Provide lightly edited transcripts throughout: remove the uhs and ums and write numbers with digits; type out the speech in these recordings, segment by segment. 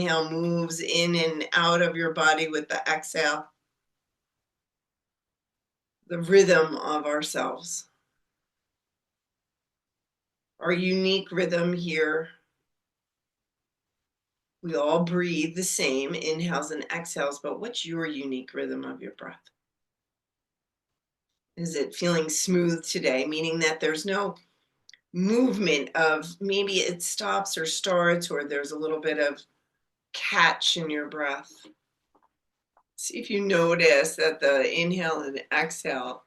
Inhale moves in and out of your body with the exhale. The rhythm of ourselves. Our unique rhythm here. We all breathe the same, inhales and exhales, but what's your unique rhythm of your breath? Is it feeling smooth today, meaning that there's no movement of maybe it stops or starts, or there's a little bit of catch in your breath? See if you notice that the inhale and exhale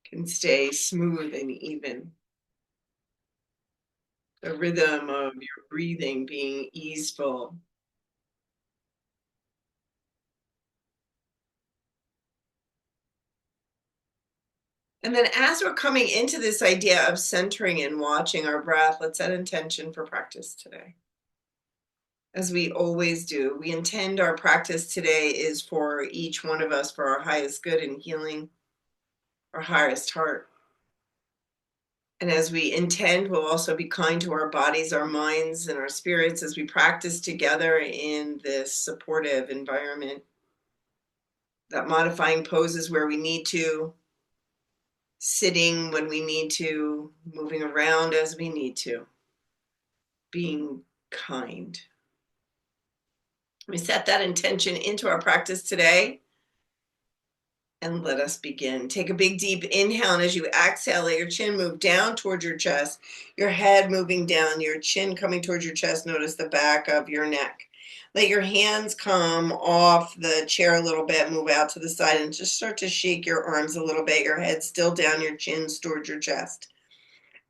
can stay smooth and even. The rhythm of your breathing being easeful. And then as we're coming into this idea of centering and watching our breath, let's set intention for practice today. As we always do, we intend our practice today is for each one of us for our highest good and healing, our highest heart. And as we intend, we'll also be kind to our bodies, our minds, and our spirits as we practice together in this supportive environment. That modifying poses where we need to, sitting when we need to, moving around as we need to, being kind. We set that intention into our practice today. And let us begin. Take a big deep inhale, and as you exhale, let your chin move down towards your chest, your head moving down, your chin coming towards your chest. Notice the back of your neck. Let your hands come off the chair a little bit, move out to the side, and just start to shake your arms a little bit. Your head still down, your chin's towards your chest.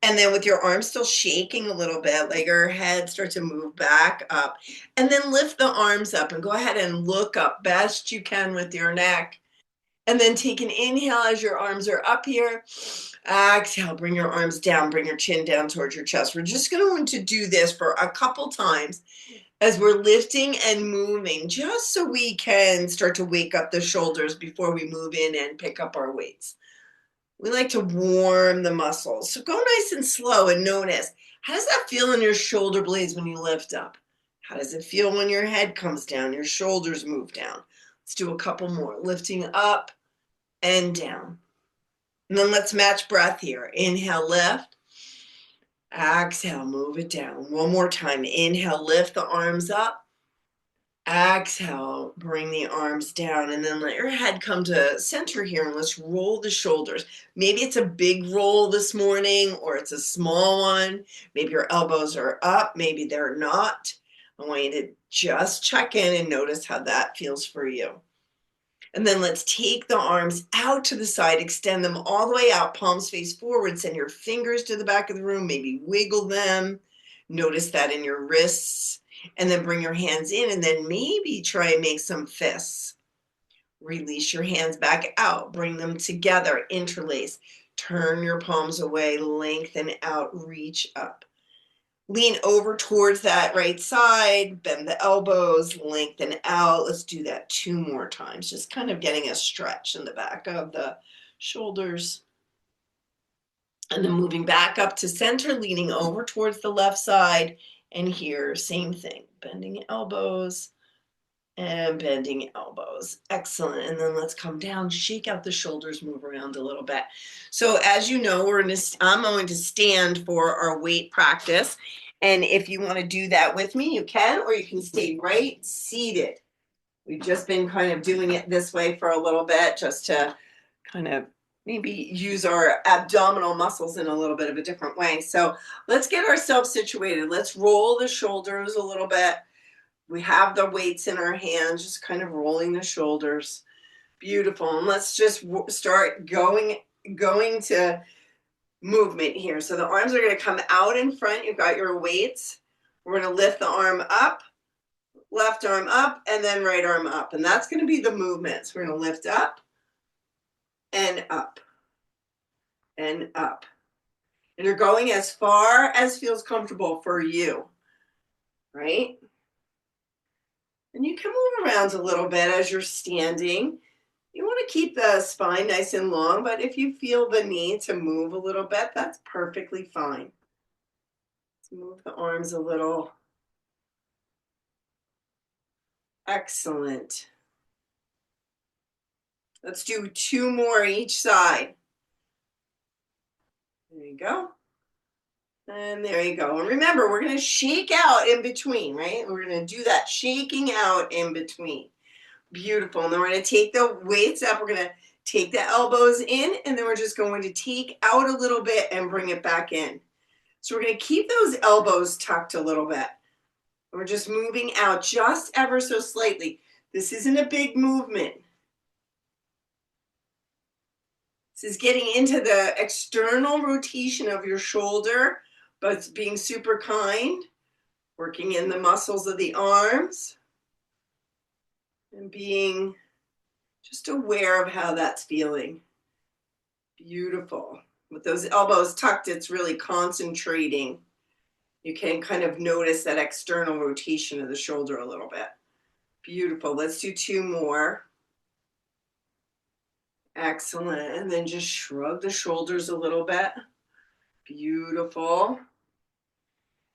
And then with your arms still shaking a little bit, let your head start to move back up. And then lift the arms up and go ahead and look up best you can with your neck. And then take an inhale as your arms are up here. Exhale, bring your arms down, bring your chin down towards your chest. We're just going to do this for a couple times as we're lifting and moving, just so we can start to wake up the shoulders before we move in and pick up our weights. We like to warm the muscles. So go nice and slow and notice, how does that feel in your shoulder blades when you lift up? How does it feel when your head comes down, your shoulders move down? Let's do a couple more. Lifting up and down. And then let's match breath here. Inhale, lift. Exhale, move it down. One more time. Inhale, lift the arms up. Exhale, bring the arms down, and then let your head come to center here, and let's roll the shoulders. Maybe it's a big roll this morning, or it's a small one. Maybe your elbows are up, maybe they're not. I want you to just check in and notice how that feels for you. And then let's take the arms out to the side, extend them all the way out, palms face forward, send your fingers to the back of the room, maybe wiggle them. Notice that in your wrists. And then bring your hands in, and then maybe try and make some fists. Release your hands back out, bring them together, interlace. Turn your palms away, lengthen out, reach up. Lean over towards that right side, bend the elbows, lengthen out. Let's do that 2 more times, just kind of getting a stretch in the back of the shoulders. And then moving back up to center, leaning over towards the left side. And here, same thing, bending elbows and bending elbows. Excellent. And then let's come down, shake out the shoulders, move around a little bit. So as you know, I'm going to stand for our weight practice. And if you want to do that with me, you can, or you can stay right seated. We've just been kind of doing it this way for a little bit, just to kind of maybe use our abdominal muscles in a little bit of a different way. So let's get ourselves situated. Let's roll the shoulders a little bit. We have the weights in our hands, just kind of rolling the shoulders. Beautiful. And let's just start going to movement here. So the arms are going to come out in front. You've got your weights. We're going to lift the arm up, left arm up, and then right arm up. And that's going to be the movements. We're going to lift up and up and up. And you're going as far as feels comfortable for you, right? And you can move around a little bit as you're standing. You want to keep the spine nice and long, but if you feel the need to move a little bit, that's perfectly fine. Let's move the arms a little. Excellent. Let's do 2 more each side. There you go. And there you go. And remember, we're going to shake out in between, right? We're going to do that shaking out in between. Beautiful. And then we're going to take the weights up. We're going to take the elbows in, and then we're just going to take out a little bit and bring it back in. So we're going to keep those elbows tucked a little bit. We're just moving out just ever so slightly. This isn't a big movement. This is getting into the external rotation of your shoulder, but it's being super kind, working in the muscles of the arms, and being just aware of how that's feeling. Beautiful. With those elbows tucked, it's really concentrating. You can kind of notice that external rotation of the shoulder a little bit. Beautiful. Let's do 2 more. Excellent. And then just shrug the shoulders a little bit. Beautiful.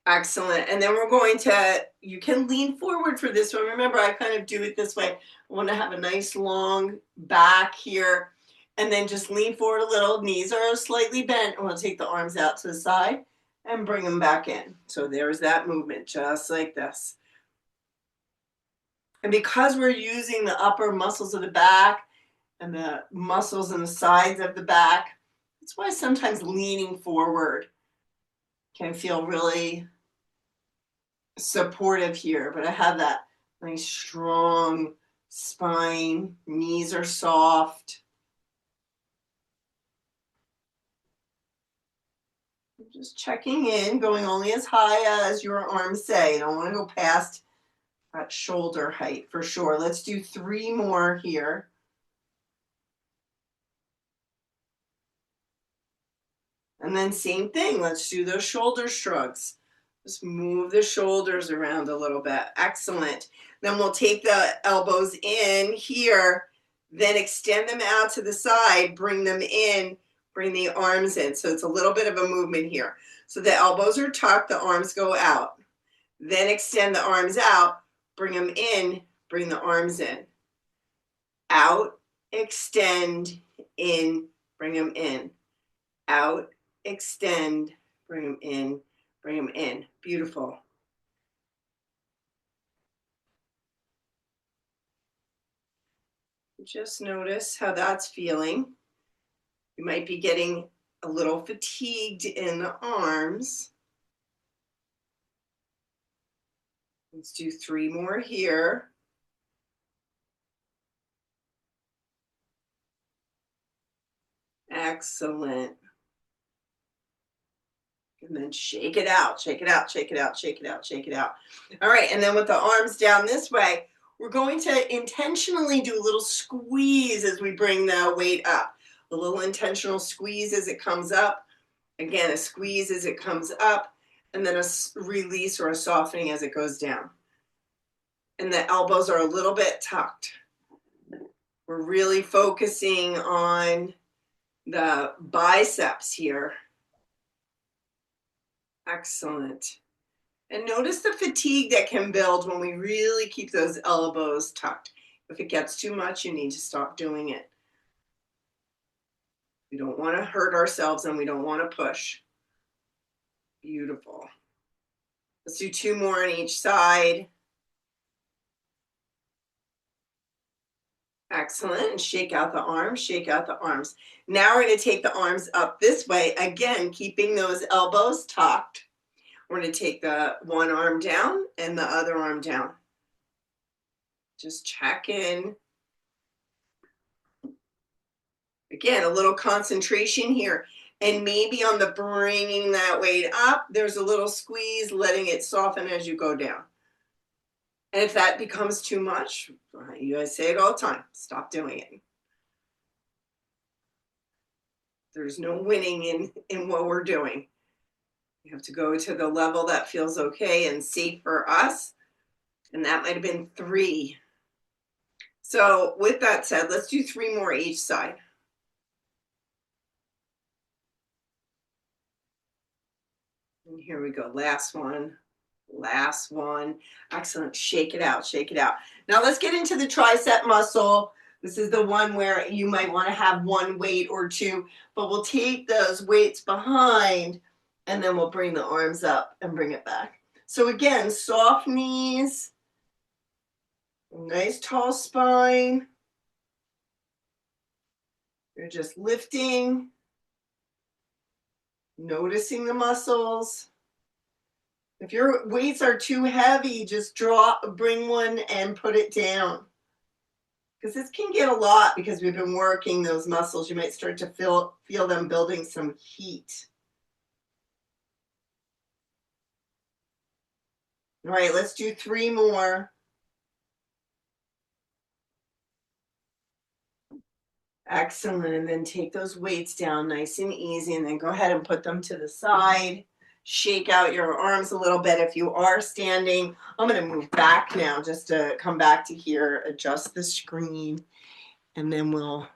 Excellent. And then we're going to, you can lean forward for this one. Remember, I kind of do it this way. I want to have a nice long back here. And then just lean forward a little. Knees are slightly bent. And we'll take the arms out to the side and bring them back in. So there's that movement, just like this. And because we're using the upper muscles of the back and the muscles in the sides of the back, that's why sometimes leaning forward can feel really supportive here. But I have that nice strong spine, knees are soft. Just checking in, going only as high as your arms say. You don't want to go past that shoulder height for sure. Let's do 3 more here. And then same thing, let's do those shoulder shrugs. Just move the shoulders around a little bit. Excellent. Then we'll take the elbows in here, then extend them out to the side, bring them in, bring the arms in. So it's a little bit of a movement here. So the elbows are tucked, the arms go out. Then extend the arms out, bring them in, bring the arms in. Out, extend, in, bring them in. Out, extend, bring them in, bring them in. Beautiful. Just notice how that's feeling. You might be getting a little fatigued in the arms. Let's do 3 more here. Excellent. And then shake it out, shake it out, shake it out, shake it out, shake it out. All right, and then with the arms down this way, we're going to intentionally do a little squeeze as we bring the weight up. A little intentional squeeze as it comes up. Again, a squeeze as it comes up, and then a release or a softening as it goes down. And the elbows are a little bit tucked. We're really focusing on the biceps here. Excellent. And notice the fatigue that can build when we really keep those elbows tucked. If it gets too much, you need to stop doing it. We don't want to hurt ourselves and we don't want to push. Beautiful. Let's do 2 more on each side. Excellent. And shake out the arms, shake out the arms. Now we're going to take the arms up this way, again, keeping those elbows tucked. We're going to take the one arm down and the other arm down. Just check in. Again, a little concentration here. And maybe on the bringing that weight up, there's a little squeeze, letting it soften as you go down. And if that becomes too much, you guys say it all the time, stop doing it. There's no winning in what we're doing. You have to go to the level that feels okay and safe for us. And that might have been 3. So with that said, let's do 3 more each side. And here we go, last one. Last one. Excellent. Shake it out, shake it out. Now let's get into the tricep muscle. This is the one where you might want to have one weight or two, but we'll take those weights behind and then we'll bring the arms up and bring it back. So again, soft knees, nice tall spine. You're just lifting, noticing the muscles. If your weights are too heavy, just bring one and put it down. Because this can get a lot because we've been working those muscles. You might start to feel them building some heat. All right, let's do 3 more. Excellent. And then take those weights down nice and easy, and then go ahead and put them to the side. Shake out your arms a little bit if you are standing. I'm going to move back now just to come back to here, adjust the screen, and then we'll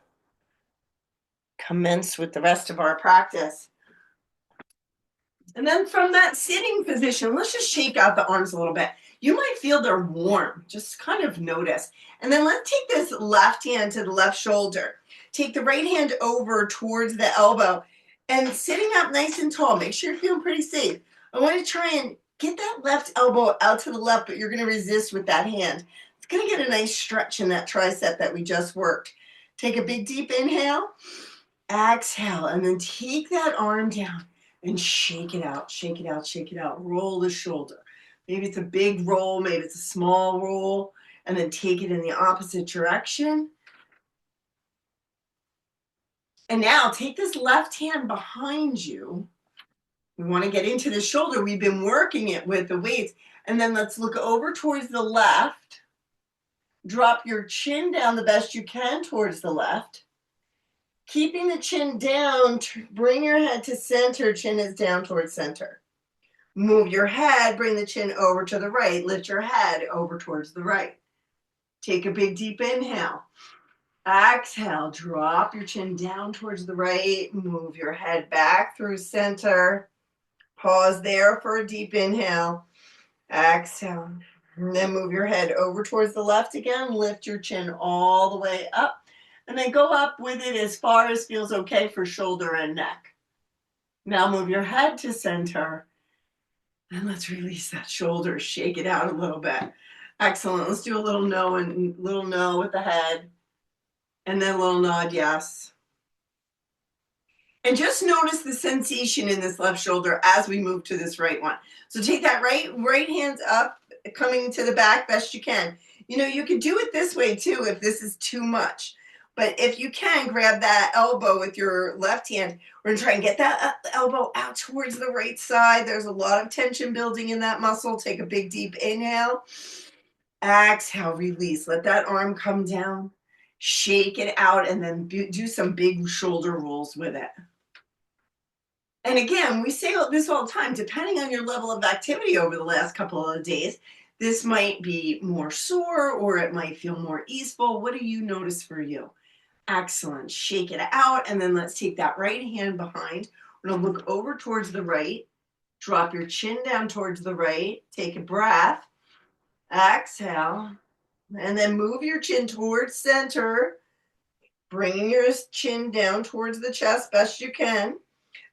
commence with the rest of our practice. And then from that sitting position, let's just shake out the arms a little bit. You might feel they're warm. Just kind of notice. And then let's take this left hand to the left shoulder. Take the right hand over towards the elbow and sitting up nice and tall. Make sure you're feeling pretty safe. I want to try and get that left elbow out to the left, but you're going to resist with that hand. It's going to get a nice stretch in that tricep that we just worked. Take a big deep inhale, exhale, and then take that arm down and shake it out, shake it out, shake it out. Roll the shoulder. Maybe it's a big roll, maybe it's a small roll, and then take it in the opposite direction. And now take this left hand behind you. We want to get into the shoulder. We've been working it with the weights. And then let's look over towards the left. Drop your chin down the best you can towards the left. Keeping the chin down, bring your head to center. Chin is down towards center. Move your head, bring the chin over to the right. Lift your head over towards the right. Take a big deep inhale. Exhale, drop your chin down towards the right. Move your head back through center. Pause there for a deep inhale. Exhale. And then move your head over towards the left again. Lift your chin all the way up. And then go up with it as far as feels okay for shoulder and neck. Now move your head to center. And let's release that shoulder. Shake it out a little bit. Excellent. Let's do a little no and little no with the head. And then a little nod, yes. And just notice the sensation in this left shoulder as we move to this right one. So take that right hand up, coming to the back best you can. You know, you could do it this way too if this is too much. But if you can, grab that elbow with your left hand. We're going to try and get that elbow out towards the right side. There's a lot of tension building in that muscle. Take a big deep inhale. Exhale, release. Let that arm come down. Shake it out and then do some big shoulder rolls with it. And again, we say this all the time, depending on your level of activity over the last couple of days, this might be more sore or it might feel more easeful. What do you notice for you? Excellent. Shake it out. And then let's take that right hand behind. We're going to look over towards the right. Drop your chin down towards the right. Take a breath. Exhale. And then move your chin towards center. Bringing your chin down towards the chest best you can.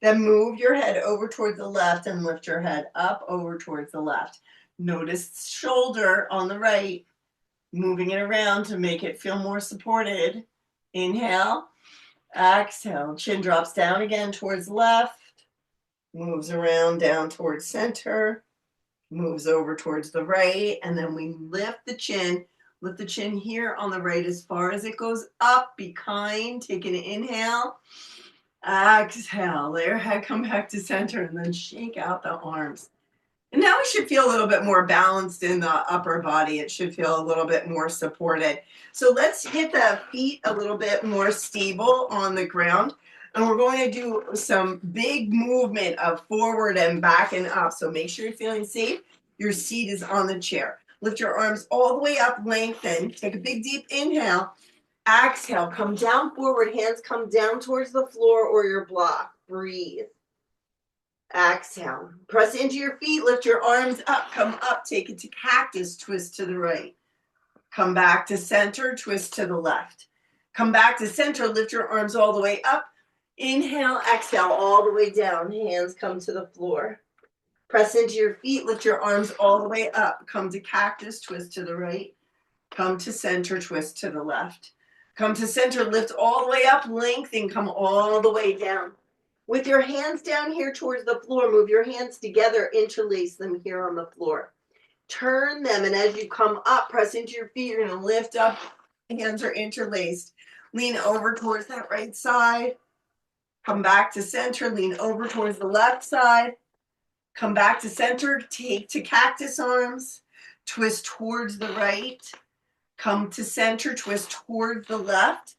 Then move your head over towards the left and lift your head up over towards the left. Notice shoulder on the right. Moving it around to make it feel more supported. Inhale, exhale, chin drops down again towards left, moves around down towards center, moves over towards the right, and then we lift the chin here on the right as far as it goes up. Be kind, take an inhale, exhale, let your head come back to center, and then shake out the arms. And now we should feel a little bit more balanced in the upper body. It should feel a little bit more supported. So let's get the feet a little bit more stable on the ground. And we're going to do some big movement of forward and back and up. So make sure you're feeling safe. Your seat is on the chair. Lift your arms all the way up, lengthen. Take a big deep inhale. Exhale, come down forward. Hands come down towards the floor or your block. Breathe. Exhale. Press into your feet, lift your arms up, come up, take it to cactus, twist to the right. Come back to center, twist to the left. Come back to center, lift your arms all the way up. Inhale, exhale, all the way down. Hands come to the floor. Press into your feet, lift your arms all the way up. Come to cactus, twist to the right. Come to center, twist to the left. Come to center, lift all the way up, lengthen, come all the way down. With your hands down here towards the floor, move your hands together, interlace them here on the floor. Turn them, and as you come up, press into your feet. You're going to lift up. Hands are interlaced. Lean over towards that right side. Come back to center. Lean over towards the left side. Come back to center. Take to cactus arms. Twist towards the right. Come to center. Twist towards the left.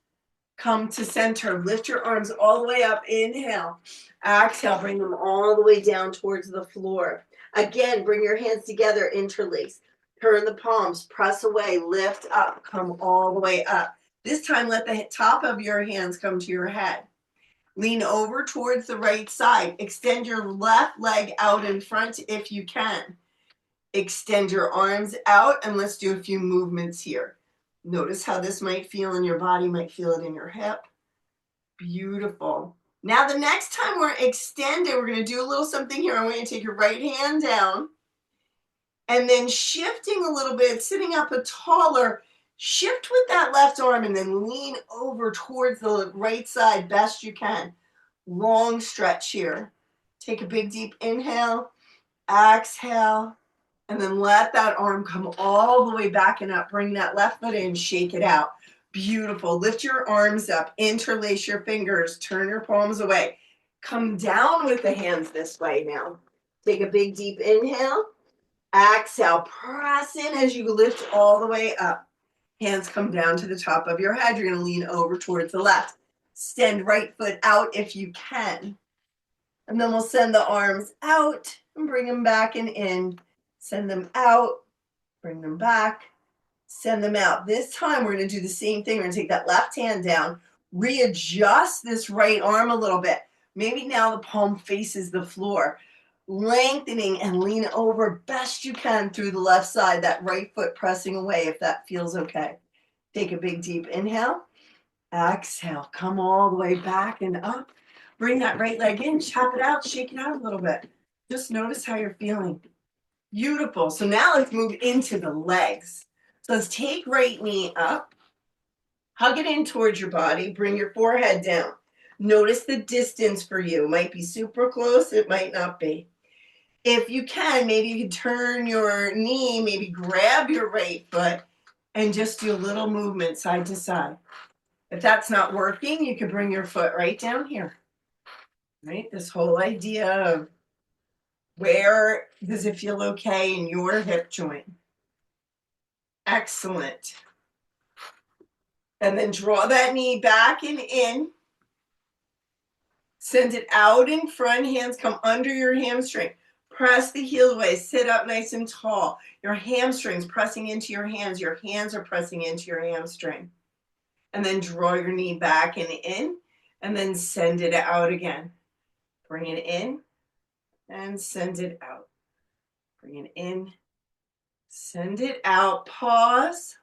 Come to center. Lift your arms all the way up. Inhale. Exhale. Bring them all the way down towards the floor. Again, bring your hands together, interlace. Turn the palms, press away, lift up, come all the way up. This time, let the top of your hands come to your head. Lean over towards the right side. Extend your left leg out in front if you can. Extend your arms out, and let's do a few movements here. Notice how this might feel in your body, might feel it in your hip. Beautiful. Now the next time we're extended, we're going to do a little something here. I want you to take your right hand down and then shifting a little bit, sitting up a taller, shift with that left arm and then lean over towards the right side best you can. Long stretch here. Take a big deep inhale, exhale, and then let that arm come all the way back and up. Bring that left foot in, shake it out. Beautiful. Lift your arms up, interlace your fingers, turn your palms away. Come down with the hands this way now. Take a big deep inhale. Exhale, press in as you lift all the way up. Hands come down to the top of your head. You're going to lean over towards the left. Extend right foot out if you can. And then we'll send the arms out and bring them back and in. Send them out, bring them back, send them out. This time we're going to do the same thing. We're going to take that left hand down, readjust this right arm a little bit. Maybe now the palm faces the floor. Lengthening and lean over best you can through the left side, that right foot pressing away if that feels okay. Take a big deep inhale. Exhale, come all the way back and up. Bring that right leg in, chop it out, shake it out a little bit. Just notice how you're feeling. Beautiful. So now let's move into the legs. So let's take right knee up, hug it in towards your body, bring your forehead down. Notice the distance for you. It might be super close, it might not be. If you can, maybe you can turn your knee, maybe grab your right foot and just do a little movement side to side. If that's not working, you can bring your foot right down here. Right? This whole idea of where does it feel okay in your hip joint? Excellent. And then draw that knee back and in. Send it out in front. Hands come under your hamstring. Press the heel away. Sit up nice and tall. Your hamstrings pressing into your hands. Your hands are pressing into your hamstring. And then draw your knee back and in. And then send it out again. Bring it in. And send it out. Bring it in. Send it out. Pause.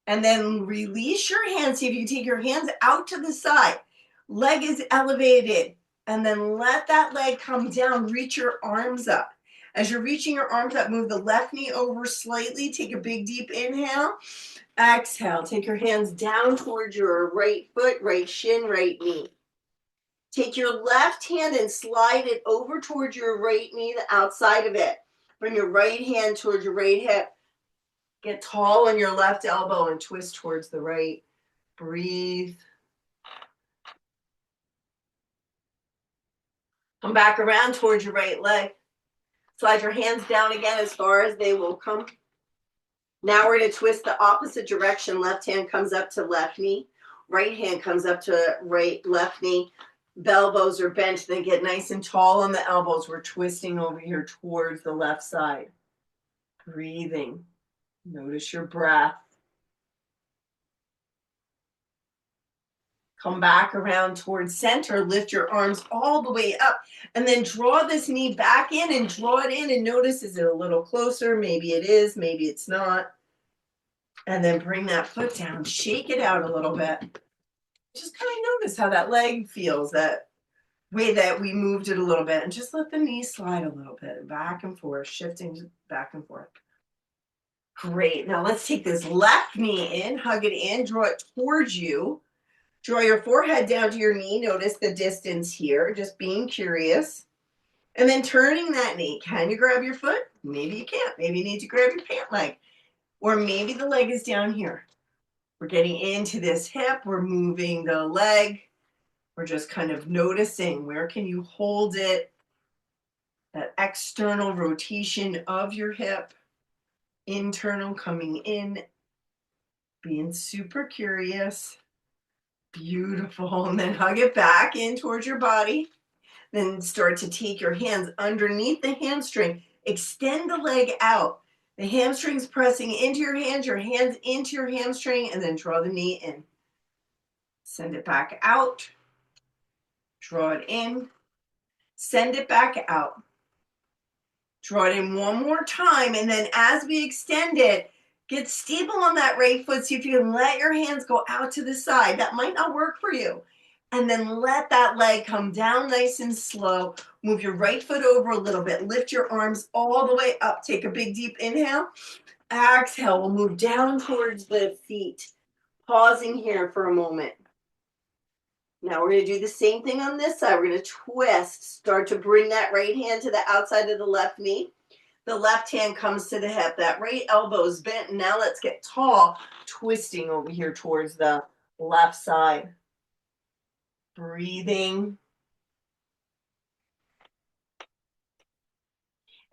And then release your hands. See if you can take your hands out to the side. Leg is elevated. And then let that leg come down. Reach your arms up. As you're reaching your arms up, move the left knee over slightly. Take a big deep inhale. Exhale. Take your hands down towards your right foot, right shin, right knee. Take your left hand and slide it over towards your right knee, the outside of it. Bring your right hand towards your right hip. Get tall on your left elbow and twist towards the right. Breathe. Come back around towards your right leg. Slide your hands down again as far as they will come. Now we're going to twist the opposite direction. Left hand comes up to left knee. Right hand comes up to right left knee. Elbows are bent. Then get nice and tall on the elbows. We're twisting over here towards the left side. Breathing. Notice your breath. Come back around towards center, lift your arms all the way up, and then draw this knee back in and draw it in and notice, is it a little closer? Maybe it is, maybe it's not. And then bring that foot down, shake it out a little bit. Just kind of notice how that leg feels, that way that we moved it a little bit, and just let the knee slide a little bit, back and forth, shifting back and forth. Great, now let's take this left knee in, hug it in, draw it towards you. Draw your forehead down to your knee. Notice the distance here, just being curious. And then turning that knee. Can you grab your foot? Maybe you can't. Maybe you need to grab your pant leg. Or maybe the leg is down here. We're getting into this hip. We're moving the leg. We're just kind of noticing, where can you hold it? That external rotation of your hip. Internal coming in. Being super curious. Beautiful. And then hug it back in towards your body. Then start to take your hands underneath the hamstring. Extend the leg out. The hamstring's pressing into your hands into your hamstring, and then draw the knee in. Send it back out. Draw it in. Send it back out. Draw it in one more time, and then as we extend it, get stable on that right foot. See if you can let your hands go out to the side. That might not work for you. And then let that leg come down nice and slow. Move your right foot over a little bit. Lift your arms all the way up. Take a big deep inhale. Exhale. We'll move down towards the feet. Pausing here for a moment. Now we're going to do the same thing on this side. We're going to twist. Start to bring that right hand to the outside of the left knee. The left hand comes to the hip. That right elbow is bent. Now let's get tall, twisting over here towards the left side. Breathing.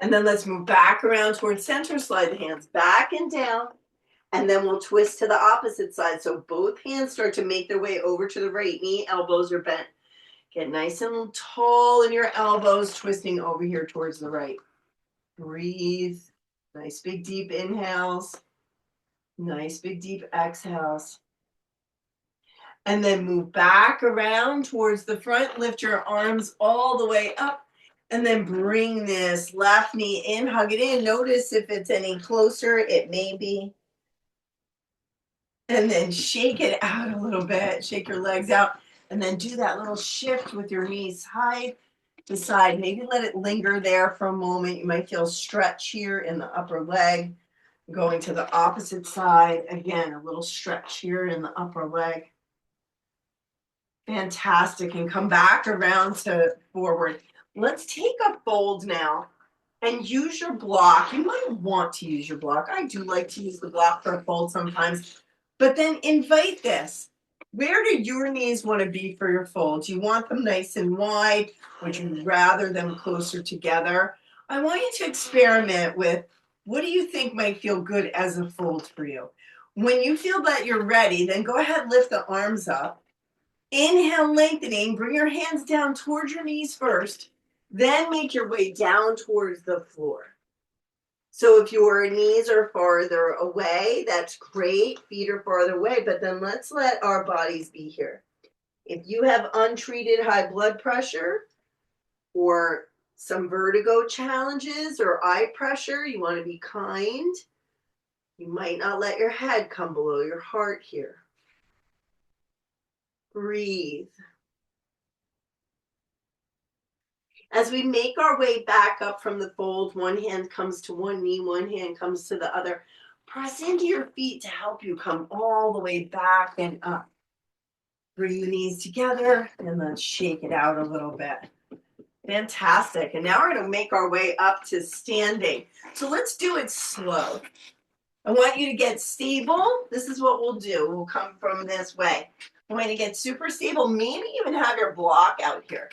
And then let's move back around towards center. Slide the hands back and down. And then we'll twist to the opposite side. So both hands start to make their way over to the right knee. Elbows are bent. Get nice and tall in your elbows, twisting over here towards the right. Breathe. Nice big deep inhales. Nice big deep exhales. And then move back around towards the front. Lift your arms all the way up. And then bring this left knee in. Hug it in. Notice if it's any closer. It may be. And then shake it out a little bit. Shake your legs out. And then do that little shift with your knees side to side. Maybe let it linger there for a moment. You might feel stretch here in the upper leg. Going to the opposite side. Again, a little stretch here in the upper leg. Fantastic. And come back around to forward. Let's take a fold now and use your block. You might want to use your block. I do like to use the block for a fold sometimes. But then invite this. Where do your knees want to be for your fold? Do you want them nice and wide? Would you rather them closer together? I want you to experiment with, what do you think might feel good as a fold for you? When you feel that you're ready, then go ahead, lift the arms up. Inhale, lengthening. Bring your hands down towards your knees first. Then make your way down towards the floor. So if your knees are farther away, that's great. Feet are farther away, but then let's let our bodies be here. If you have untreated high blood pressure or some vertigo challenges or eye pressure, you want to be kind. You might not let your head come below your heart here. Breathe. As we make our way back up from the fold, one hand comes to one knee, one hand comes to the other. Press into your feet to help you come all the way back and up. Bring the knees together and then shake it out a little bit. Fantastic. And now we're going to make our way up to standing. So let's do it slow. I want you to get stable. This is what we'll do. We'll come from this way. I'm going to get super stable. Maybe even have your block out here.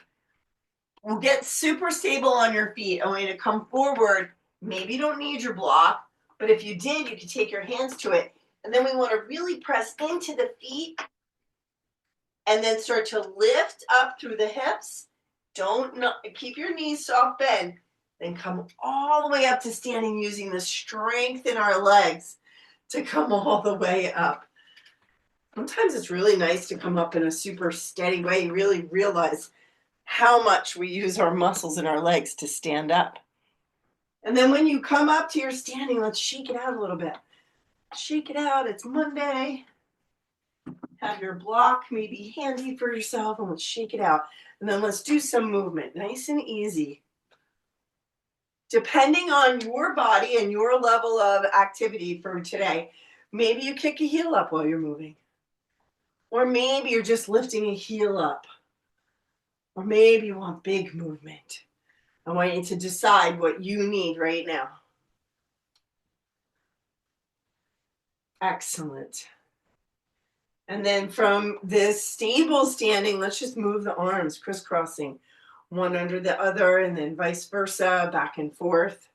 We'll get super stable on your feet. I want you to come forward. Maybe you don't need your block, but if you did, you could take your hands to it. And then we want to really press into the feet and then start to lift up through the hips. Keep your knees soft bend. Then come all the way up to standing using the strength in our legs to come all the way up. Sometimes it's really nice to come up in a super steady way. You really realize how much we use our muscles in our legs to stand up. And then when you come up to your standing, let's shake it out a little bit. Shake it out. It's Monday. Have your block maybe handy for yourself, and let's shake it out. And then let's do some movement, nice and easy. Depending on your body and your level of activity for today, maybe you kick a heel up while you're moving. Or maybe you're just lifting a heel up. Or maybe you want big movement. I want you to decide what you need right now. Excellent. And then from this stable standing, let's just move the arms, crisscrossing one under the other, and then vice versa, back and forth.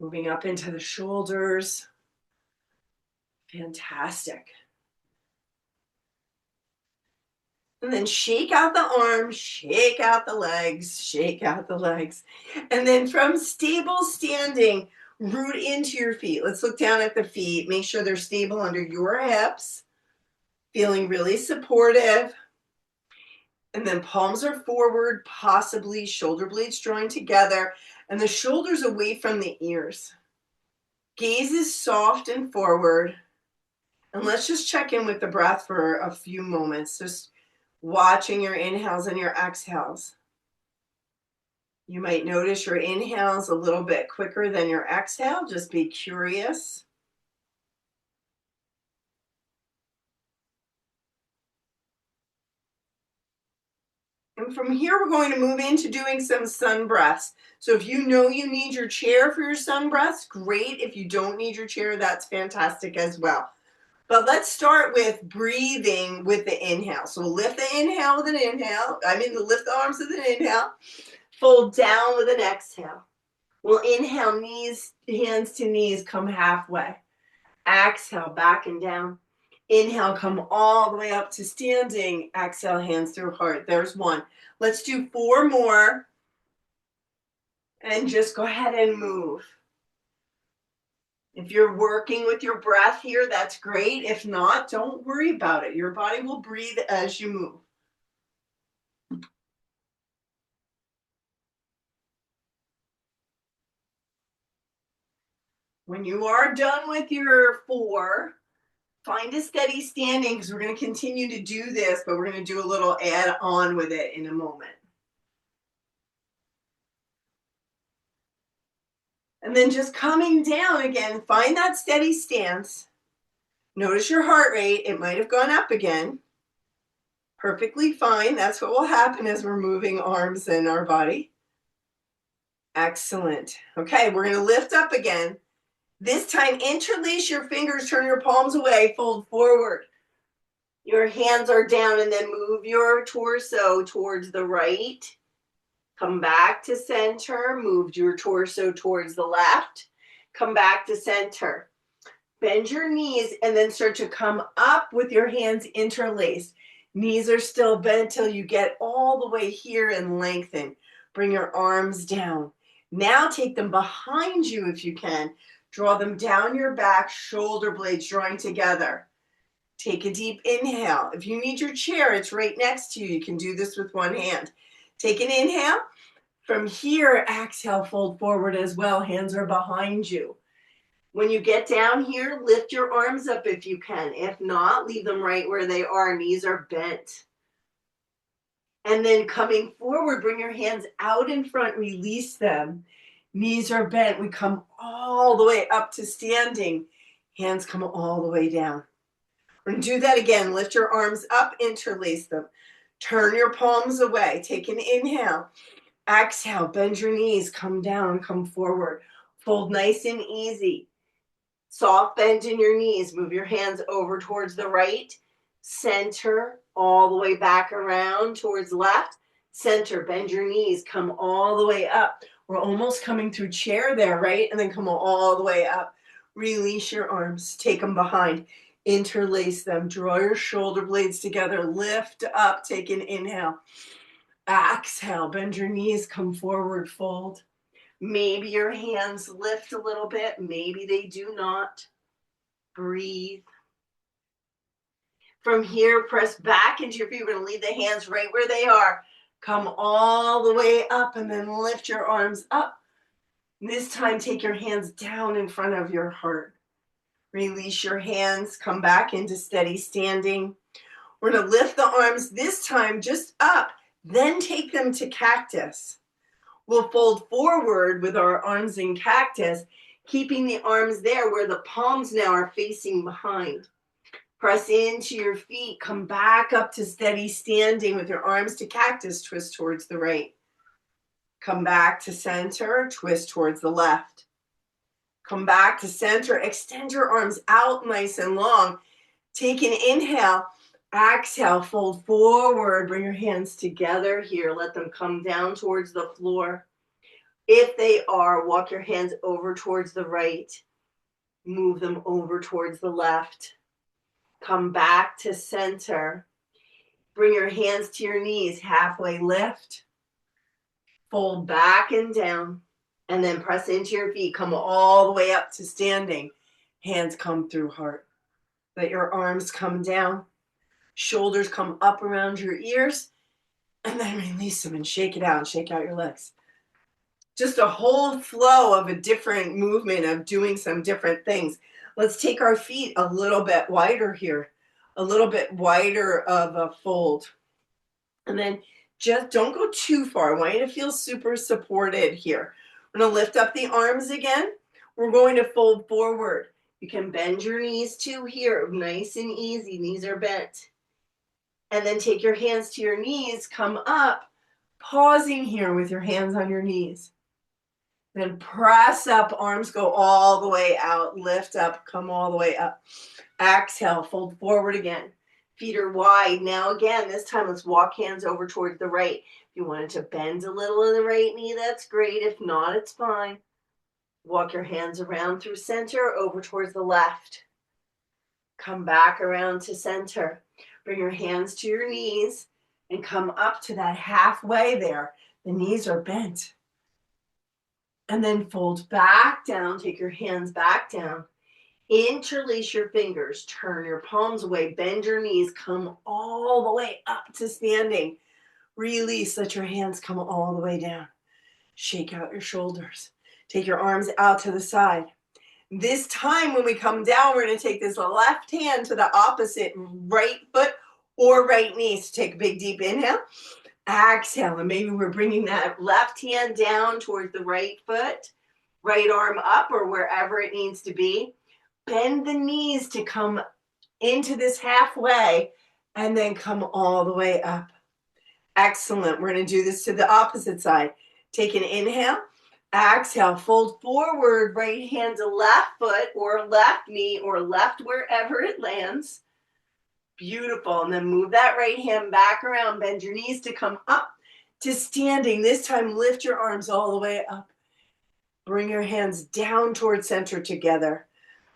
Moving up into the shoulders. Fantastic. And then shake out the arms, shake out the legs, shake out the legs. And then from stable standing, root into your feet. Let's look down at the feet. Make sure they're stable under your hips. Feeling really supportive. And then palms are forward, possibly shoulder blades joined together, and the shoulders away from the ears. Gaze is soft and forward. And let's just check in with the breath for a few moments. Just watching your inhales and your exhales. You might notice your inhales a little bit quicker than your exhale. Just be curious. And from here, we're going to move into doing some sun breaths. So if you know you need your chair for your sun breaths, great. If you don't need your chair, that's fantastic as well. But let's start with breathing with the inhale. So lift the inhale with an inhale. Lift the arms with an inhale. Fold down with an exhale. We'll inhale, hands to knees, come halfway. Exhale, back and down. Inhale, come all the way up to standing. Exhale, hands through heart. There's one. Let's do 4 more. And just go ahead and move. If you're working with your breath here, that's great. If not, don't worry about it. Your body will breathe as you move. When you are done with your 4, find a steady standing because we're going to continue to do this, but we're going to do a little add on with it in a moment. And then just coming down again, find that steady stance. Notice your heart rate. It might have gone up again. Perfectly fine. That's what will happen as we're moving arms in our body. Excellent. Okay, we're going to lift up again. This time, interlace your fingers, turn your palms away, fold forward. Your hands are down, and then move your torso towards the right. Come back to center, move your torso towards the left. Come back to center. Bend your knees and then start to come up with your hands interlaced. Knees are still bent till you get all the way here and lengthen. Bring your arms down. Now take them behind you if you can. Draw them down your back, shoulder blades joined together. Take a deep inhale. If you need your chair, it's right next to you. You can do this with one hand. Take an inhale. From here, exhale, fold forward as well. Hands are behind you. When you get down here, lift your arms up if you can. If not, leave them right where they are. Knees are bent. And then coming forward, bring your hands out in front, release them. Knees are bent. We come all the way up to standing. Hands come all the way down. We're going to do that again. Lift your arms up, interlace them. Turn your palms away. Take an inhale. Exhale, bend your knees, come down, come forward. Fold nice and easy. Soft bend in your knees. Move your hands over towards the right. Center, all the way back around towards left. Center, bend your knees, come all the way up. We're almost coming through chair there, right? And then come all the way up. Release your arms, take them behind. Interlace them, draw your shoulder blades together, lift up, take an inhale. Exhale, bend your knees, come forward, fold. Maybe your hands lift a little bit, maybe they do not. Breathe. From here, press back into your feet. We're going to leave the hands right where they are. Come all the way up and then lift your arms up. This time, take your hands down in front of your heart. Release your hands. Come back into steady standing. We're going to lift the arms this time just up, then take them to cactus. We'll fold forward with our arms in cactus, keeping the arms there where the palms now are facing behind. Press into your feet. Come back up to steady standing with your arms to cactus. Twist towards the right. Come back to center. Twist towards the left. Come back to center. Extend your arms out nice and long. Take an inhale. Exhale. Fold forward. Bring your hands together here. Let them come down towards the floor. If they are, walk your hands over towards the right. Move them over towards the left. Come back to center. Bring your hands to your knees. Halfway lift. Fold back and down. And then press into your feet. Come all the way up to standing. Hands come through heart. Let your arms come down. Shoulders come up around your ears. And then release them and shake it out and shake out your legs. Just a whole flow of a different movement of doing some different things. Let's take our feet a little bit wider here, a little bit wider of a fold. And then just don't go too far. I want you to feel super supported here. We're going to lift up the arms again. We're going to fold forward. You can bend your knees too here, nice and easy. Knees are bent. And then take your hands to your knees, come up, pausing here with your hands on your knees. Then press up, arms go all the way out, lift up, come all the way up. Exhale, fold forward again. Feet are wide. Now again, this time let's walk hands over towards the right. If you wanted to bend a little in the right knee, that's great. If not, it's fine. Walk your hands around through center, over towards the left. Come back around to center. Bring your hands to your knees and come up to that halfway there. The knees are bent. And then fold back down, take your hands back down. Interlace your fingers, turn your palms away, bend your knees, come all the way up to standing. Release, let your hands come all the way down. Shake out your shoulders. Take your arms out to the side. This time when we come down, we're going to take this left hand to the opposite right foot or right knee. So take a big deep inhale. Exhale, and maybe we're bringing that left hand down towards the right foot, right arm up or wherever it needs to be. Bend the knees to come into this halfway and then come all the way up. Excellent. We're going to do this to the opposite side. Take an inhale. Exhale, fold forward, right hand to left foot or left knee or left wherever it lands. Beautiful. And then move that right hand back around. Bend your knees to come up to standing. This time, lift your arms all the way up. Bring your hands down towards center together.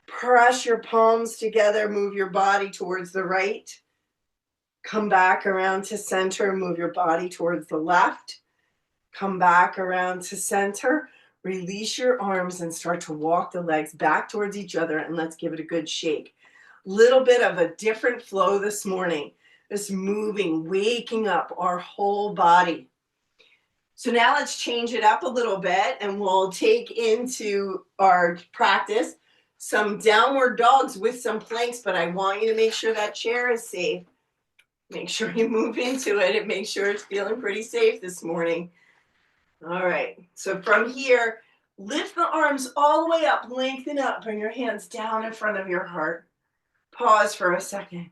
Press your palms together. Move your body towards the right. Come back around to center. Move your body towards the left. Come back around to center. Release your arms and start to walk the legs back towards each other. And let's give it a good shake. Little bit of a different flow this morning. Just moving, waking up our whole body. So now let's change it up a little bit and we'll take into our practice some downward dogs with some planks, but I want you to make sure that chair is safe. Make sure you move into it and make sure it's feeling pretty safe this morning. All right, so from here, lift the arms all the way up, lengthen up, bring your hands down in front of your heart. Pause for a second,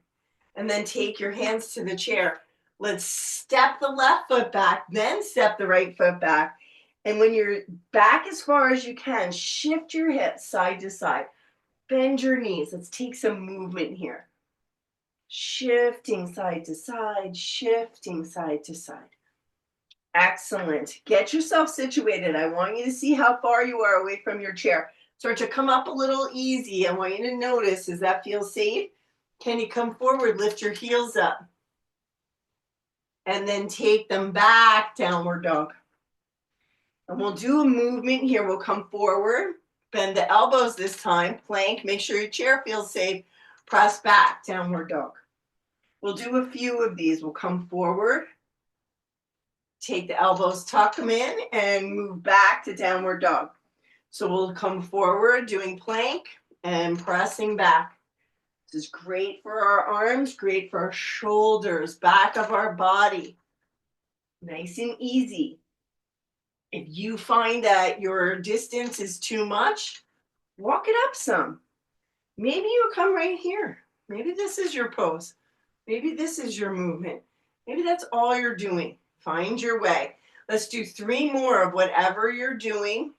and then take your hands to the chair. Let's step the left foot back, then step the right foot back. And when you're back as far as you can, shift your hips side to side. Bend your knees. Let's take some movement here. Shifting side to side, shifting side to side. Excellent. Get yourself situated. I want you to see how far you are away from your chair. Start to come up a little easy. I want you to notice, does that feel safe? Can you come forward, lift your heels up? And then take them back, downward dog. And we'll do a movement here. We'll come forward, bend the elbows this time, plank, make sure your chair feels safe. Press back, downward dog. We'll do a few of these. We'll come forward, take the elbows, tuck them in, and move back to downward dog. So we'll come forward doing plank and pressing back. This is great for our arms, great for our shoulders, back of our body. Nice and easy. If you find that your distance is too much, walk it up some. Maybe you come right here. Maybe this is your pose. Maybe this is your movement. Maybe that's all you're doing. Find your way. Let's do 3 more of whatever you're doing.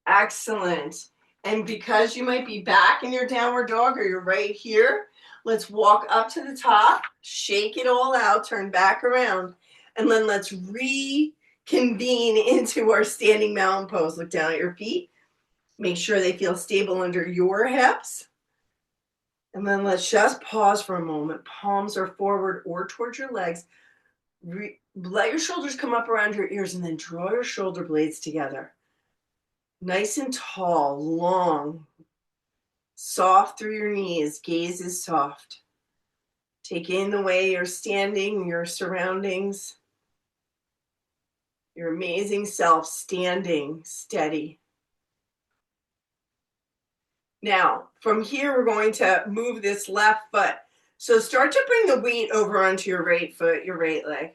Excellent. And because you might be back in your downward dog or you're right here, let's walk up to the top, shake it all out, turn back around, and then let's reconvene into our standing mountain pose. Look down at your feet. Make sure they feel stable under your hips. And then let's just pause for a moment. Palms are forward or towards your legs. Let your shoulders come up around your ears and then draw your shoulder blades together. Nice and tall, long, soft through your knees. Gaze is soft. Take in the way you're standing, your surroundings, your amazing self standing steady. Now, from here, we're going to move this left foot. So start to bring the weight over onto your right foot, your right leg.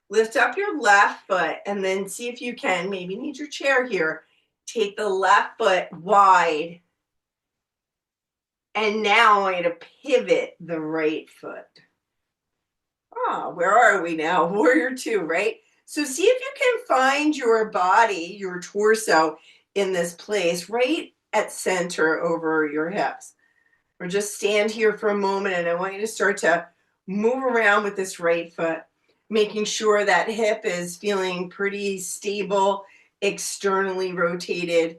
Lift up your left foot and then see if you can, maybe need your chair here. Take the left foot wide. And now I'm going to pivot the right foot. Where are we now? Warrior 2, right? So see if you can find your body, your torso in this place right at center over your hips. Or just stand here for a moment and I want you to start to move around with this right foot, making sure that hip is feeling pretty stable, externally rotated.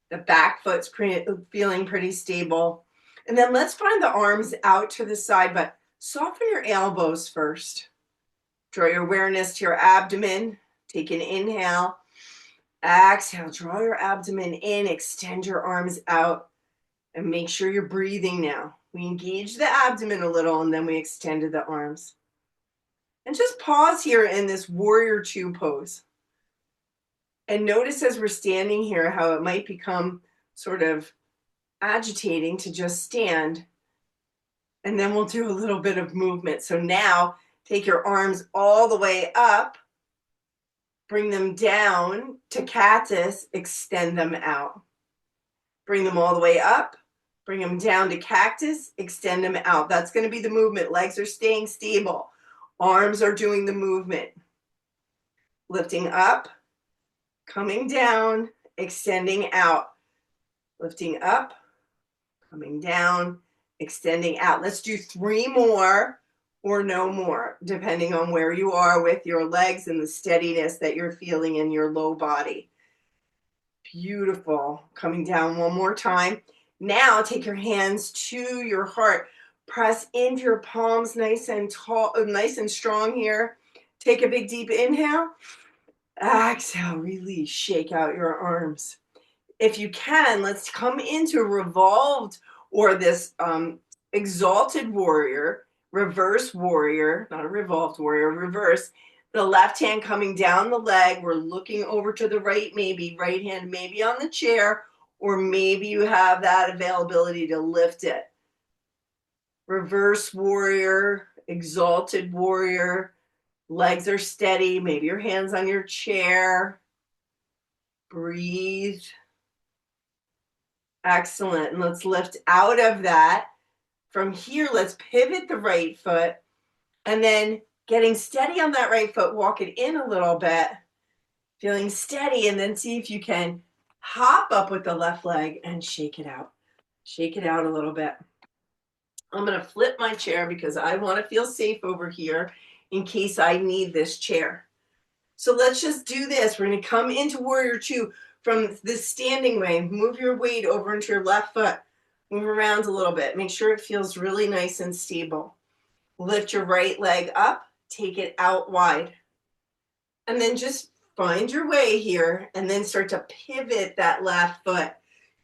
The back foot's feeling pretty stable. And then let's find the arms out to the side, but soften your elbows first. Draw your awareness to your abdomen. Take an inhale. Exhale, draw your abdomen in, extend your arms out, and make sure you're breathing now. We engage the abdomen a little, and then we extended the arms. And just pause here in this Warrior 2 pose. And notice as we're standing here how it might become sort of agitating to just stand. And then we'll do a little bit of movement. So now take your arms all the way up, bring them down to cactus, extend them out. Bring them all the way up, bring them down to cactus, extend them out. That's going to be the movement. Legs are staying stable. Arms are doing the movement. Lifting up, coming down, extending out. Lifting up, coming down, extending out. Let's do 3 more or no more, depending on where you are with your legs and the steadiness that you're feeling in your low body. Beautiful. Coming down one more time. Now take your hands to your heart. Press into your palms nice and tall, nice and strong here. Take a big deep inhale. Exhale, release, shake out your arms. If you can, let's come into revolved or this exalted warrior, reverse warrior, not a revolved warrior, reverse. The left hand coming down the leg. We're looking over to the right, maybe right hand, maybe on the chair, or maybe you have that availability to lift it. Reverse warrior, exalted warrior. Legs are steady. Maybe your hands on your chair. Breathe. Excellent. And let's lift out of that. From here, let's pivot the right foot. And then getting steady on that right foot, walk it in a little bit. Feeling steady. And then see if you can hop up with the left leg and shake it out. Shake it out a little bit. I'm going to flip my chair because I want to feel safe over here in case I need this chair. So let's just do this. We're going to come into Warrior 2 from this standing way. Move your weight over into your left foot. Move around a little bit. Make sure it feels really nice and stable. Lift your right leg up. Take it out wide. And then just find your way here and then start to pivot that left foot.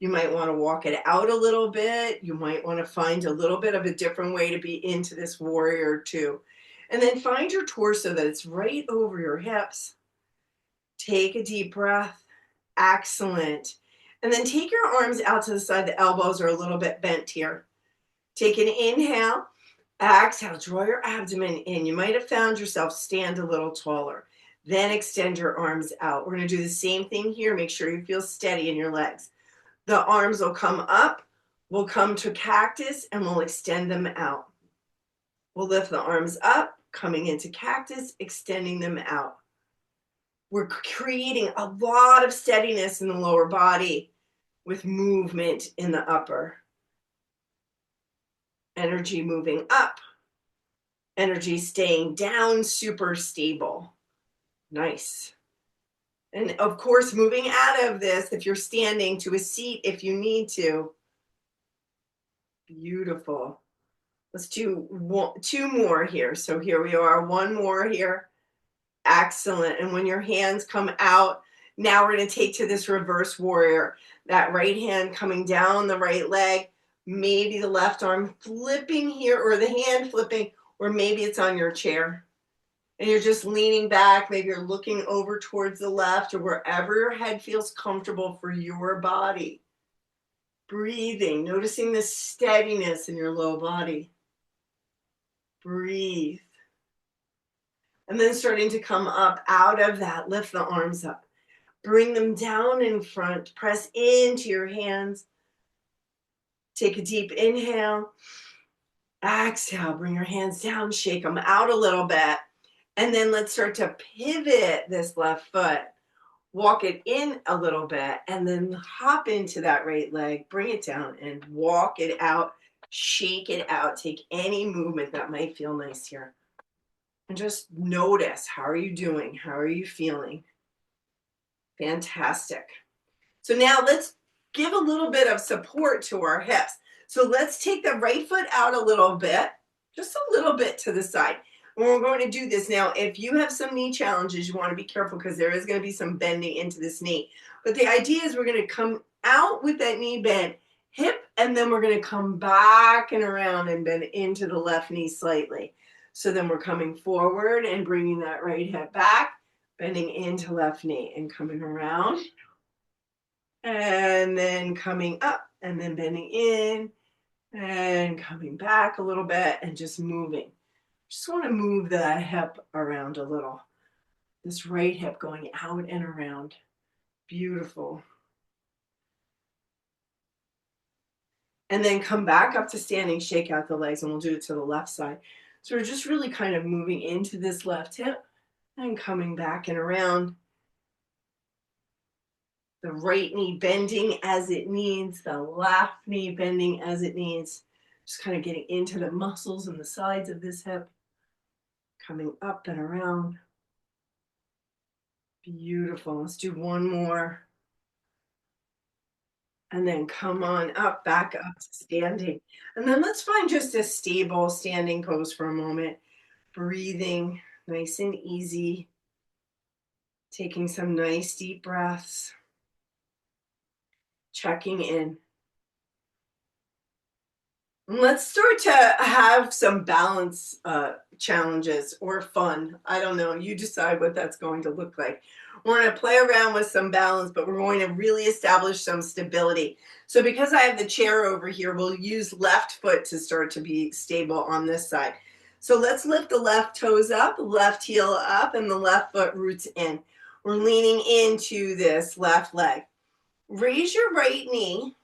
You might want to walk it out a little bit. You might want to find a little bit of a different way to be into this warrior two. And then find your torso that it's right over your hips. Take a deep breath. Excellent. And then take your arms out to the side. The elbows are a little bit bent here. Take an inhale. Exhale. Draw your abdomen in. You might have found yourself stand a little taller. Then extend your arms out. We're going to do the same thing here. Make sure you feel steady in your legs. The arms will come up. We'll come to cactus and we'll extend them out. We'll lift the arms up, coming into cactus, extending them out. We're creating a lot of steadiness in the lower body with movement in the upper. Energy moving up. Energy staying down, super stable. Nice. And of course, moving out of this, if you're standing, to a seat if you need to. Beautiful. Let's do two more here. So here we are, one more here. Excellent. And when your hands come out, now we're going to take to this reverse warrior. That right hand coming down the right leg, maybe the left arm flipping here, or the hand flipping, or maybe it's on your chair. And you're just leaning back. Maybe you're looking over towards the left or wherever your head feels comfortable for your body. Breathing, noticing the steadiness in your low body. Breathe. And then starting to come up out of that, lift the arms up. Bring them down in front. Press into your hands. Take a deep inhale. Exhale, bring your hands down, shake them out a little bit. And then let's start to pivot this left foot. Walk it in a little bit and then hop into that right leg. Bring it down and walk it out. Shake it out. Take any movement that might feel nice here. And just notice, how are you doing? How are you feeling? Fantastic. So now let's give a little bit of support to our hips. So let's take the right foot out a little bit, just a little bit to the side. And we're going to do this now. If you have some knee challenges, you want to be careful because there is going to be some bending into this knee. But the idea is we're going to come out with that knee bent, hip, and then we're going to come back and around and bend into the left knee slightly. So then we're coming forward and bringing that right hip back, bending into left knee and coming around. And then coming up and then bending in and coming back a little bit and just moving. Just want to move the hip around a little. This right hip going out and around. Beautiful. And then come back up to standing, shake out the legs, and we'll do it to the left side. So we're just really kind of moving into this left hip and coming back and around. The right knee bending as it needs, the left knee bending as it needs. Just kind of getting into the muscles and the sides of this hip. Coming up and around. Beautiful. Let's do one more. And then come on up, back up to standing. And then let's find just a stable standing pose for a moment. Breathing nice and easy. Taking some nice deep breaths. Checking in. Let's start to have some balance challenges or fun. I don't know. You decide what that's going to look like. We're going to play around with some balance, but we're going to really establish some stability. So because I have the chair over here, we'll use left foot to start to be stable on this side. So let's lift the left toes up, left heel up, and the left foot roots in. We're leaning into this left leg. Raise your right knee.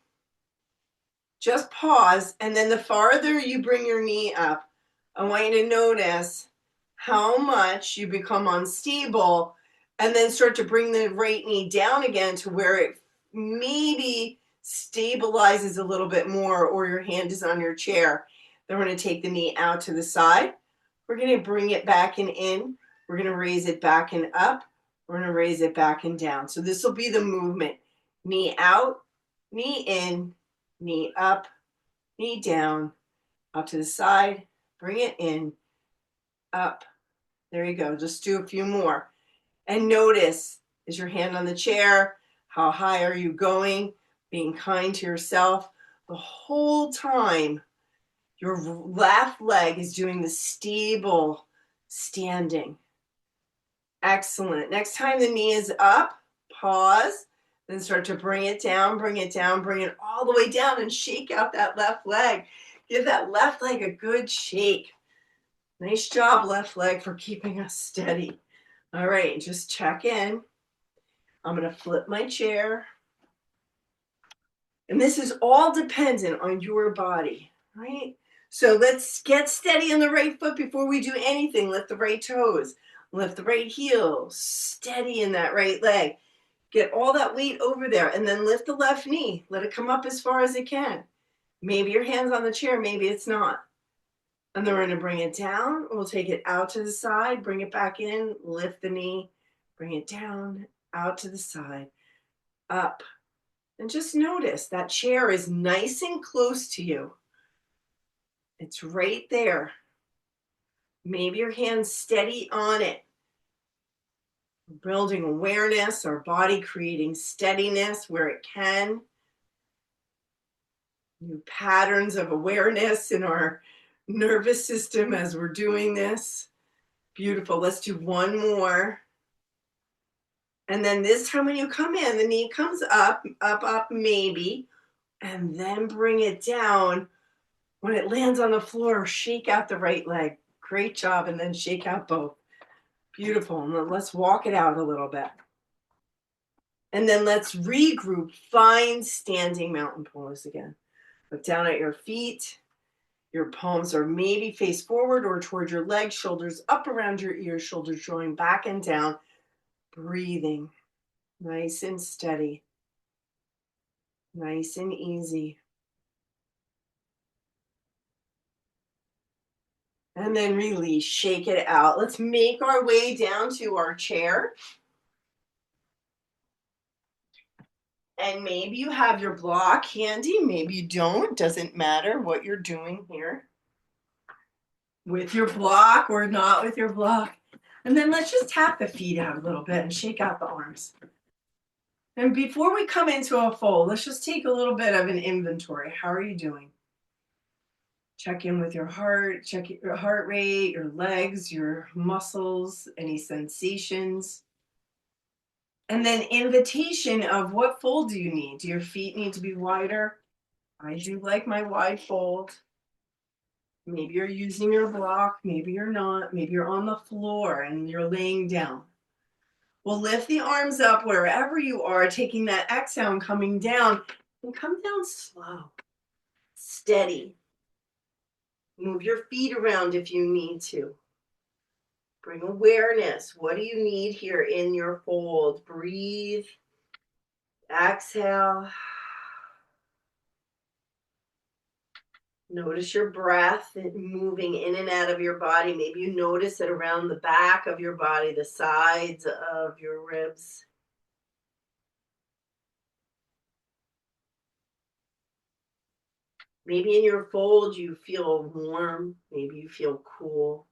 Just pause, and then the farther you bring your knee up, I want you to notice how much you become unstable, and then start to bring the right knee down again to where it maybe stabilizes a little bit more, or your hand is on your chair. Then we're going to take the knee out to the side. We're going to bring it back and in. We're going to raise it back and up. We're going to raise it back and down. So this will be the movement. Knee out, knee in, knee up, knee down, up to the side, bring it in, up. There you go. Just do a few more. And notice, is your hand on the chair? How high are you going? being kind to yourself the whole time. Your left leg is doing the stable standing. Excellent. Next time the knee is up, pause, then start to bring it down, bring it down, bring it all the way down and shake out that left leg. Give that left leg a good shake. Nice job, left leg, for keeping us steady. All right, just check in. I'm going to flip my chair. And this is all dependent on your body, right? So let's get steady on the right foot before we do anything. Lift the right toes, lift the right heel, steady in that right leg. Get all that weight over there and then lift the left knee. Let it come up as far as it can. Maybe your hand's on the chair, maybe it's not. And then we're going to bring it down. We'll take it out to the side, bring it back in, lift the knee, bring it down, out to the side, up. And just notice that chair is nice and close to you. It's right there. Maybe your hand's steady on it. Building awareness, our body creating steadiness where it can. New patterns of awareness in our nervous system as we're doing this. Beautiful. Let's do one more. And then this time when you come in, the knee comes up, up, up, maybe, and then bring it down. When it lands on the floor, shake out the right leg. Great job. And then shake out both. Beautiful. And then let's walk it out a little bit. And then let's regroup. Find standing mountain pose again. Look down at your feet. Your palms are maybe face forward or toward your legs, shoulders up around your ears, shoulders drawing back and down. Breathing. Nice and steady. Nice and easy. And then release, shake it out. Let's make our way down to our chair. And maybe you have your block handy, maybe you don't. Doesn't matter what you're doing here. With your block or not with your block. And then let's just tap the feet out a little bit and shake out the arms. And before we come into a fold, let's just take a little bit of an inventory. How are you doing? Check in with your heart, check your heart rate, your legs, your muscles, any sensations. And then invitation of what fold do you need? Do your feet need to be wider? I do like my wide fold. Maybe you're using your block, maybe you're not. Maybe you're on the floor and you're laying down. We'll lift the arms up wherever you are, taking that exhale and coming down. And come down slow, steady. Move your feet around if you need to. Bring awareness. What do you need here in your fold? Breathe. Exhale. Notice your breath moving in and out of your body. Maybe you notice it around the back of your body, the sides of your ribs. Maybe in your fold you feel warm, maybe you feel cool.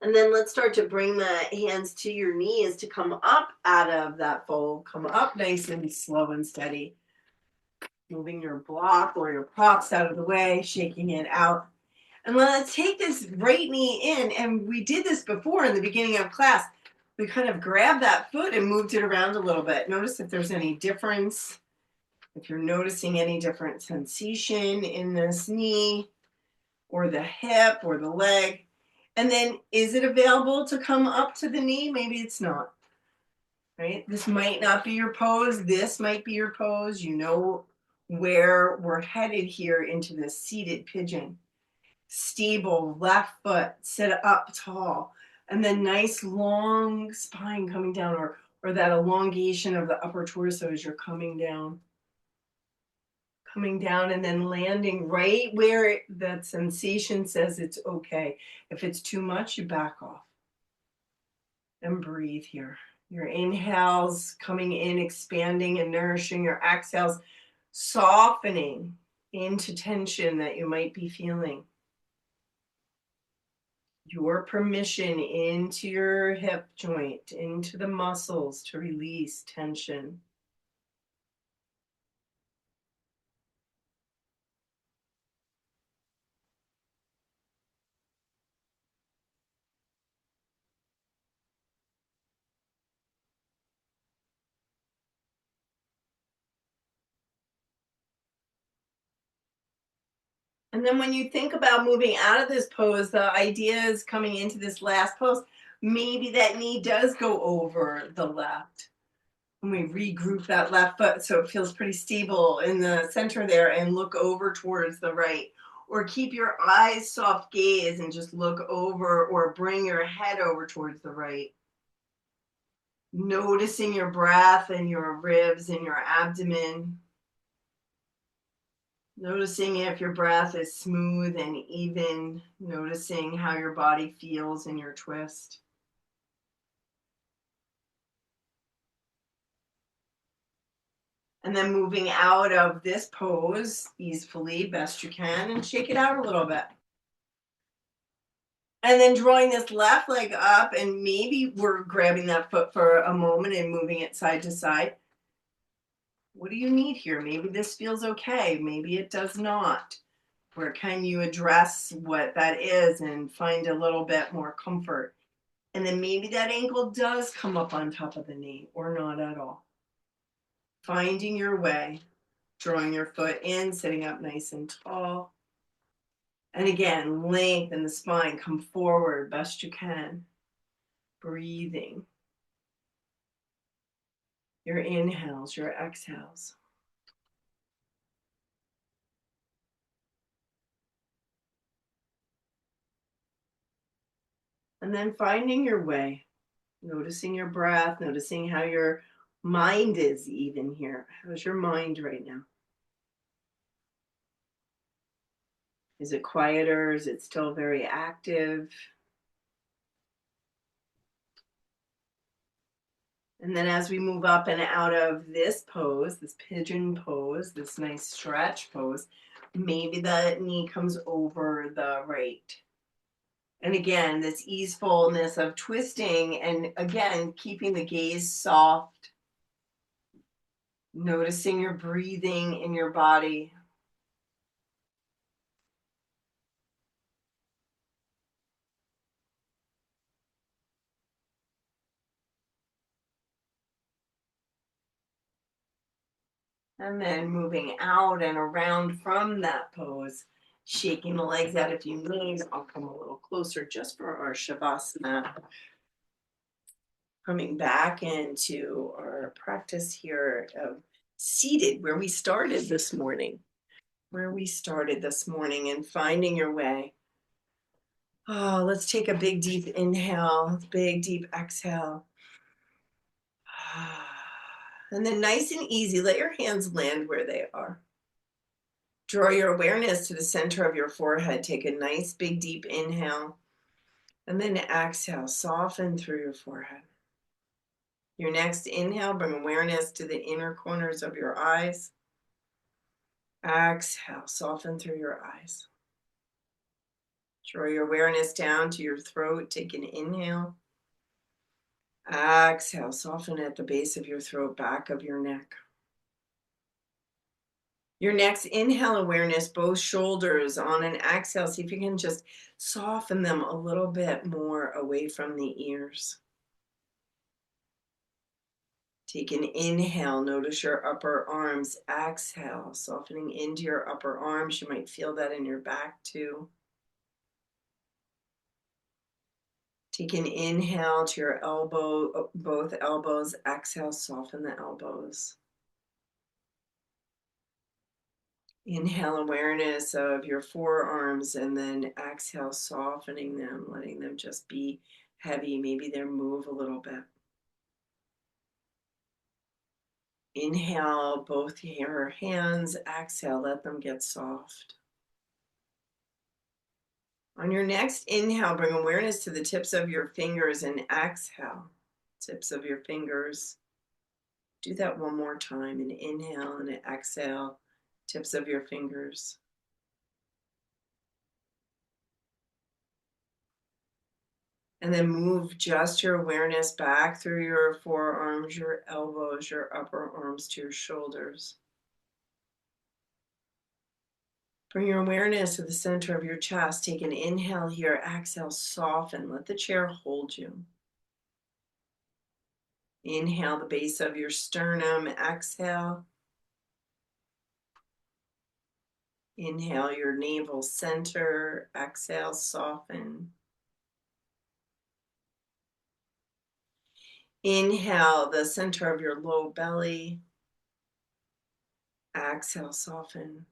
And then let's start to bring the hands to your knees to come up out of that fold. Come up nice and slow and steady. Moving your block or your props out of the way, shaking it out. And let's take this right knee in. And we did this before in the beginning of class. We kind of grabbed that foot and moved it around a little bit. Notice if there's any difference. If you're noticing any different sensation in this knee or the hip or the leg. And then is it available to come up to the knee? Maybe it's not. Right? This might not be your pose. This might be your pose. You know where we're headed here into this seated pigeon. Stable left foot, sit up tall, and then nice long spine coming down, or that elongation of the upper torso as you're coming down. Coming down and then landing right where that sensation says it's okay. If it's too much, you back off. And breathe here. Your inhales coming in, expanding and nourishing. Your exhales softening into tension that you might be feeling. Your permission into your hip joint, into the muscles to release tension. And then when you think about moving out of this pose, the idea is coming into this last pose, maybe that knee does go over the left. And we regroup that left foot so it feels pretty stable in the center there and look over towards the right. Or keep your eyes soft gaze and just look over or bring your head over towards the right. Noticing your breath and your ribs and your abdomen. Noticing if your breath is smooth and even, noticing how your body feels in your twist. And then moving out of this pose easily, best you can, and shake it out a little bit. And then drawing this left leg up, and maybe we're grabbing that foot for a moment and moving it side to side. What do you need here? Maybe this feels okay. Maybe it does not. Where can you address what that is and find a little bit more comfort? And then maybe that ankle does come up on top of the knee or not at all. Finding your way, drawing your foot in, sitting up nice and tall. And again, lengthen the spine, come forward best you can. Breathing. Your inhales, your exhales. And then finding your way, noticing your breath, noticing how your mind is even here. How's your mind right now? Is it quieter? Is it still very active? And then as we move up and out of this pose, this pigeon pose, this nice stretch pose, maybe the knee comes over the right. And again, this easefulness of twisting and again, keeping the gaze soft, noticing your breathing in your body. And then moving out and around from that pose, shaking the legs out if you need. I'll come a little closer just for our Shavasana. Coming back into our practice here of seated where we started this morning. And finding your way. Oh, let's take a big deep inhale, big deep exhale. And then nice and easy, let your hands land where they are. Draw your awareness to the center of your forehead. Take a nice big deep inhale. And then exhale, soften through your forehead. Your next inhale, bring awareness to the inner corners of your eyes. Exhale, soften through your eyes. Draw your awareness down to your throat. Take an inhale. Exhale, soften at the base of your throat, back of your neck. Your next inhale, awareness, both shoulders. On an exhale, see if you can just soften them a little bit more away from the ears. Take an inhale, notice your upper arms. Exhale, softening into your upper arms. You might feel that in your back too. Take an inhale to your elbow, both elbows. Exhale, soften the elbows. Inhale, awareness of your forearms, and then exhale, softening them, letting them just be heavy. Maybe they move a little bit. Inhale, both your hands. Exhale, let them get soft. On your next inhale, bring awareness to the tips of your fingers and exhale, tips of your fingers. Do that one more time. An inhale and an exhale, tips of your fingers. And then move just your awareness back through your forearms, your elbows, your upper arms to your shoulders. Bring your awareness to the center of your chest. Take an inhale here. Exhale, soften. Let the chair hold you. Inhale the base of your sternum. Exhale. Inhale your navel center. Exhale, soften. Inhale the center of your low belly. Exhale, soften.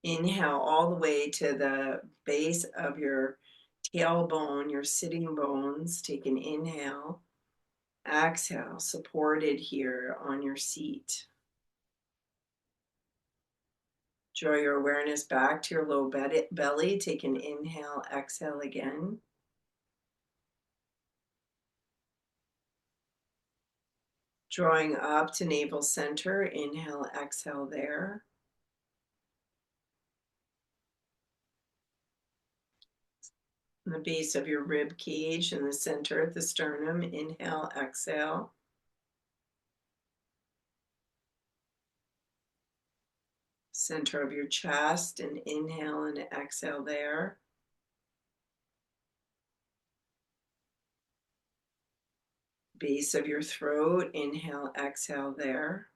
Inhale all the way to the base of your tailbone, your sitting bones. Take an inhale. Exhale, supported here on your seat. Draw your awareness back to your low belly. Take an inhale, exhale again. Drawing up to navel center. Inhale, exhale there. On the base of your rib cage in the center of the sternum. Inhale, exhale. Center of your chest, and inhale and exhale there. Base of your throat. Inhale, exhale there.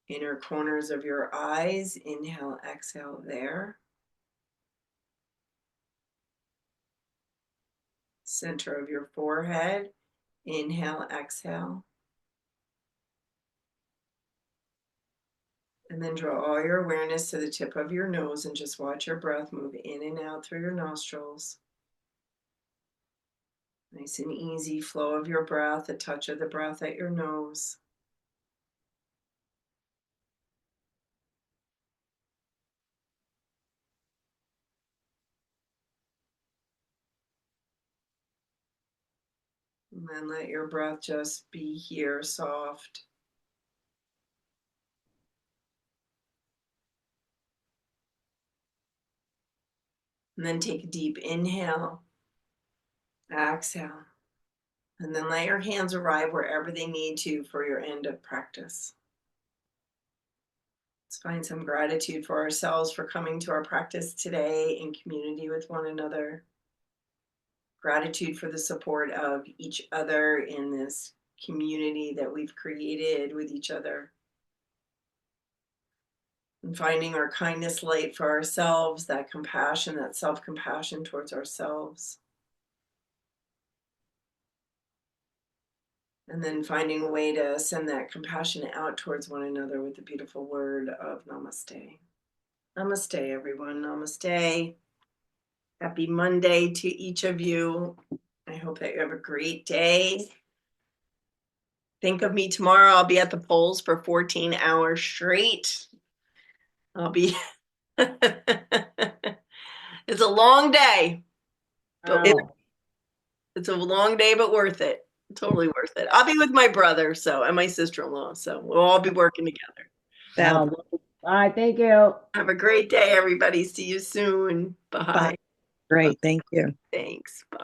Inner corners of your eyes. Inhale, exhale there. Center of your forehead. Inhale, exhale. And then draw all your awareness to the tip of your nose and just watch your breath move in and out through your nostrils. Nice and easy flow of your breath, a touch of the breath at your nose. And then let your breath just be here, soft. And then take a deep inhale, exhale. And then let your hands arrive wherever they need to for your end of practice. Let's find some gratitude for ourselves for coming to our practice today in community with one another. Gratitude for the support of each other in this community that we've created with each other. And finding our kindness light for ourselves, that compassion, that self-compassion towards ourselves. And then finding a way to send that compassion out towards one another with the beautiful word of namaste. Namaste, everyone. Namaste. Happy Monday to each of you. I hope that you have a great day. Think of me tomorrow. I'll be at the polls for 14 hours straight. I'll be. It's a long day. But it's a long day, but worth it. Totally worth it. I'll be with my brother, and my sister-in-law, so we'll all be working together. All right, thank you. Have a great day, everybody. See you soon. Bye. Bye. Great, thank you. Thanks. Bye.